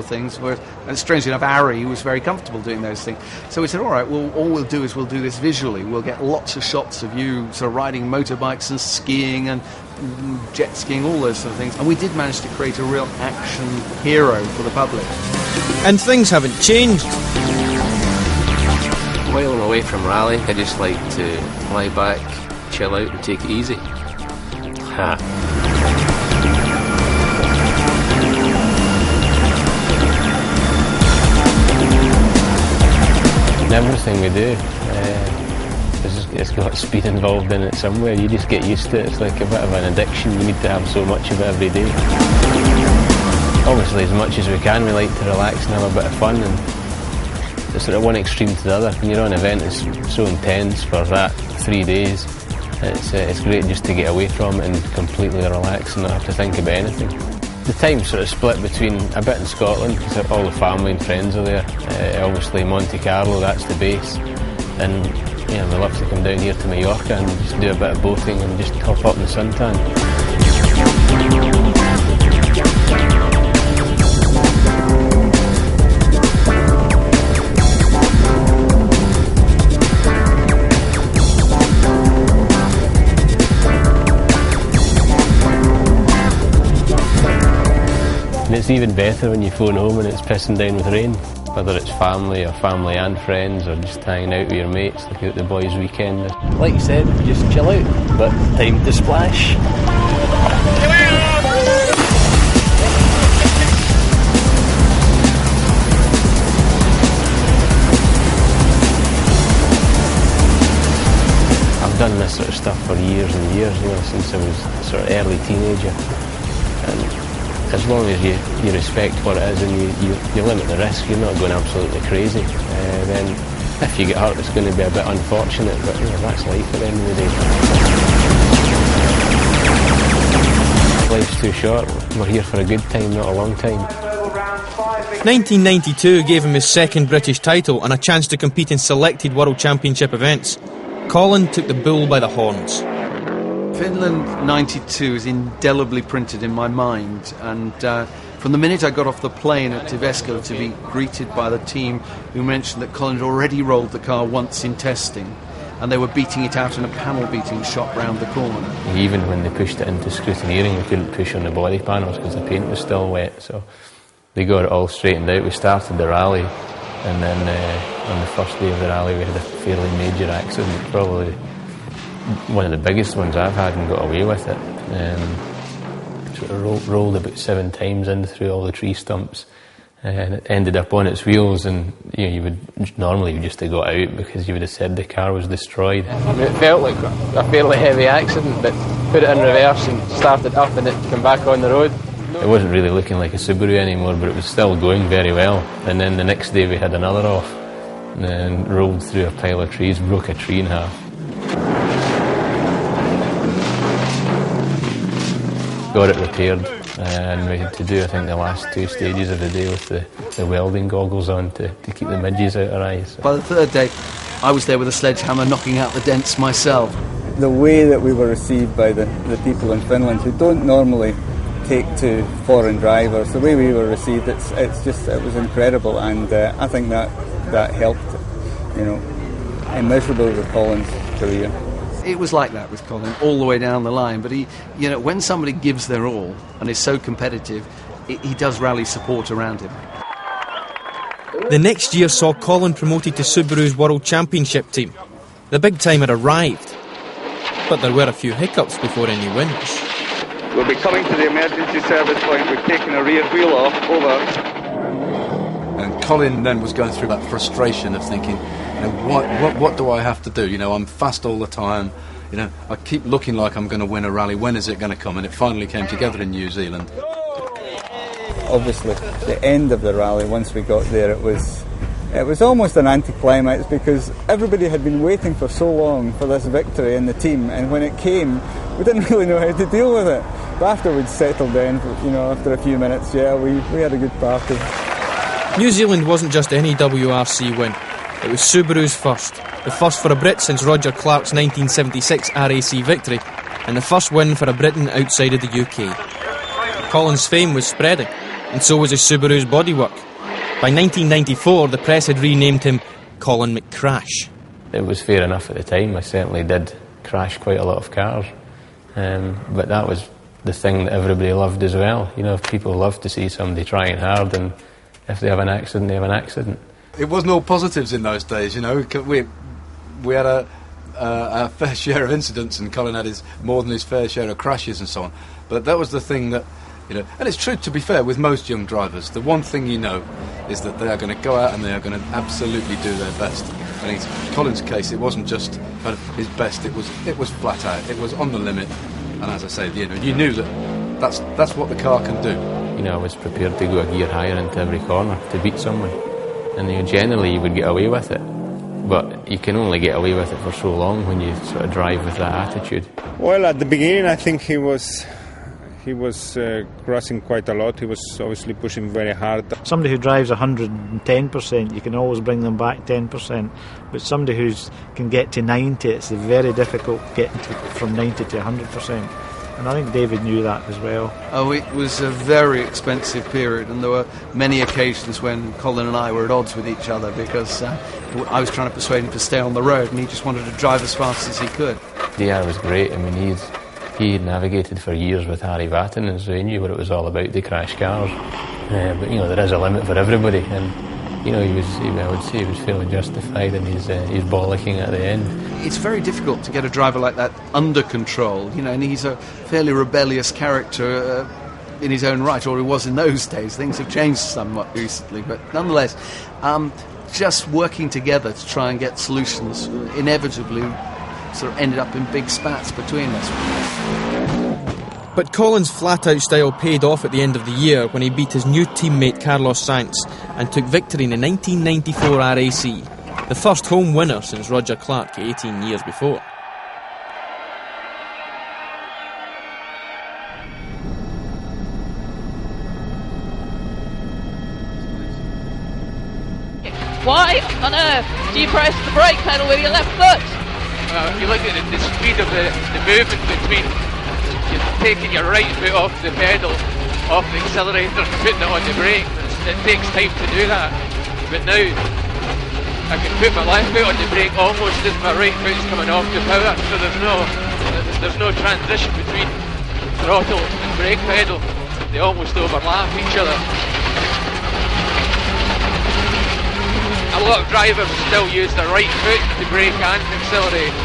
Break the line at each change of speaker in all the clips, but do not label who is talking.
things, and strangely enough, Ari was very comfortable doing those things. So we said, all right, well, all we'll do is we'll do this visually. We'll get lots of shots of you sort of riding motorbikes and skiing and jet skiing, all those sort of things. And we did manage to create a real action hero for the public.
And things haven't changed.
While I'm away from rally, I just like to lie back, chill out and take it easy. Everything we do, it's got speed involved in it somewhere. You just get used to it. It's like a bit of an addiction. You need to have so much of it every day. Obviously, as much as we can, we like to relax and have a bit of fun. And it's sort of one extreme to the other. When you're on an event that's so intense for that 3 days, it's great just to get away from it and completely relax and not have to think about anything. The time's sort of split between a bit in Scotland, because all the family and friends are there. Obviously Monte Carlo, that's the base. And we love to come down here to Mallorca and just do a bit of boating and just hop up in the suntan. And it's even better when you phone home and it's pissing down with rain, whether it's family or family and friends or just hanging out with your mates, like out the boys' weekend. Like you said, just chill out, but time to splash. I've done this sort of stuff for years and years, since I was a sort of early teenager. And as long as you respect what it is and you limit the risk, you're not going absolutely crazy, then if you get hurt it's going to be a bit unfortunate, but that's life at the end of the day. Life's too short. We're here for a good time, not a long time.
1992 gave him his second British title and a chance to compete in selected World Championship events. Colin took the bull by the horns.
Finland 92 is indelibly printed in my mind, and from the minute I got off the plane at Tivesco to be greeted by the team who mentioned that Colin had already rolled the car once in testing and they were beating it out in a panel beating shop round the corner.
Even when they pushed it into scrutineering, we couldn't push on the body panels because the paint was still wet, so they got it all straightened out. We started the rally, and then on the first day of the rally we had a fairly major accident, probably one of the biggest ones I've had, and got away with it. Sort of rolled about 7 times in through all the tree stumps, and it ended up on its wheels. And you would normally just have got out because you would have said the car was destroyed. It felt like a fairly heavy accident, but put it in reverse and started up, and it came back on the road. It wasn't really looking like a Subaru anymore, but it was still going very well. And then the next day we had another off, and then rolled through a pile of trees, broke a tree in half. Got it repaired, and we had to do, I think, the last 2 stages of the day with the welding goggles on to keep the midges out of our eyes.
By the third day, I was there with a sledgehammer knocking out the dents myself.
The way that we were received by the people in Finland who don't normally take to foreign drivers, the way we were received, it was incredible, and I think that helped, immeasurably with Colin's career.
It was like that with Colin all the way down the line, but he, when somebody gives their all and is so competitive, he does rally support around him.
The next year saw Colin promoted to Subaru's World Championship team. The big time had arrived, but there were a few hiccups before any wins.
We'll be coming to the emergency service point. We've taken a rear wheel off. Over.
And Colin then was going through that frustration of thinking, what do I have to do? I'm fast all the time. I keep looking like I'm going to win a rally. When is it going to come? And it finally came together in New Zealand.
Obviously, the end of the rally, once we got there, it was almost an anticlimax, because everybody had been waiting for so long for this victory in the team, and when it came, we didn't really know how to deal with it. But after we'd settled down, after a few minutes, we had a good party.
New Zealand wasn't just any WRC win. It was Subaru's first. The first for a Brit since Roger Clark's 1976 RAC victory, and the first win for a Briton outside of the UK. Colin's fame was spreading. and so was his Subaru's bodywork. By 1994, the press had renamed him Colin McRae.
It was fair enough at the time. I certainly did crash quite a lot of cars, but that was the thing that everybody loved as well. You know, people love to see somebody trying hard, and if they have an accident, they have an accident.
It wasn't all positives in those days, you know. We had a fair share of incidents, and Colin had more than his fair share of crashes and so on. But that was the thing that, you know, and it's true, to be fair, with most young drivers, the one thing you know is that they are going to go out and they are going to absolutely do their best. And in Colin's case, it wasn't just kind of his best; it was flat out. It was on the limit. And as I say, you know, you knew that that's what the car can do.
You know, I was prepared to go a gear higher into every corner to beat someone, and you know, generally you would get away with it. But you can only get away with it for so long when you sort of drive with that attitude.
Well, at the beginning, I think he was crossing quite a lot. He was obviously pushing very hard.
Somebody who drives 110%, you can always bring them back 10%. But somebody who can get to 90, it's very difficult getting from 90 to 100%. And I think David knew that as well.
Oh, it was a very expensive period, and there were many occasions when Colin and I were at odds with each other because I was trying to persuade him to stay on the road, and he just wanted to drive as fast as he could.
DR was great. I mean, he navigated for years with Harry Vatten, and so he knew what it was all about, to crash cars. But you know, there is a limit for everybody, and you know, I would say he was fairly justified in his bollocking at the end.
It's very difficult to get a driver like that under control, you know, and he's a fairly rebellious character in his own right, or he was in those days. Things have changed somewhat recently, but nonetheless, just working together to try and get solutions inevitably sort of ended up in big spats between us.
But Colin's flat-out style paid off at the end of the year when he beat his new teammate Carlos Sainz and took victory in the 1994 RAC, the first home winner since Roger Clark 18 years before.
Why on earth do you press the brake pedal with your left foot?
If you look at the speed of the movement between taking your right foot off the pedal, off the accelerator, and putting it on the brake, it takes time to do that. But now I can put my left foot on the brake almost as my right foot's coming off the power, so there's no transition between throttle and brake pedal. They almost overlap each other. A lot of drivers still use their right foot to brake and accelerate.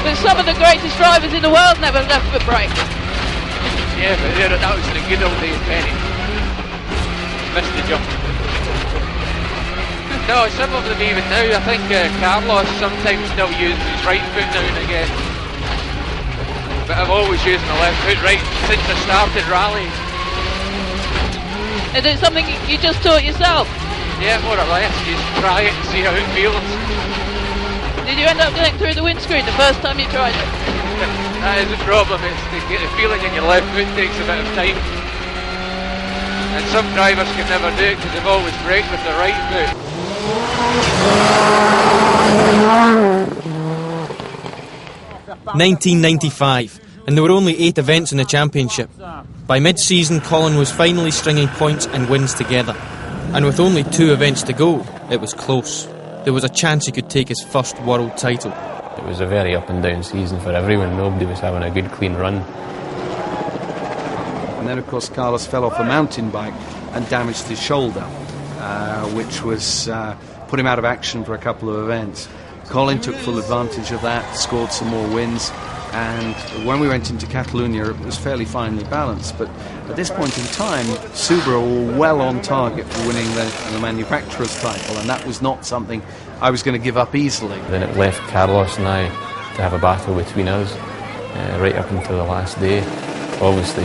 But some of the greatest drivers in the world never left foot brake.
Yeah, but that was the good old days, Penny. Missed the jump. No, some of them even now. I think Carlos sometimes still uses his right foot now and again. But I've always used my left foot right since I started rallying.
Is it something you just taught yourself?
Yeah, more or less. You just try it and see how it feels.
Did you end up going through the windscreen the first time you tried it?
That is the problem. It's to get the feeling in your left foot takes a bit of time. And some drivers can never do it because they've always braked with their right foot.
1995, and there were only 8 events in the championship. By mid-season, Colin was finally stringing points and wins together. And with only 2 events to go, it was close. There was a chance he could take his first world title.
It was a very up and down season for everyone. Nobody was having a good clean run.
And then of course Carlos fell off a mountain bike and damaged his shoulder, which was put him out of action for a couple of events. Colin took full advantage of that, scored some more wins, and when we went into Catalonia it was fairly finely balanced, but at this point in time Subaru were well on target for winning the manufacturer's title, and that was not something I was going to give up easily.
Then it left Carlos and I to have a battle between us right up until the last day. Obviously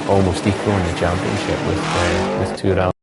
almost equal in the championship with 2 rallies.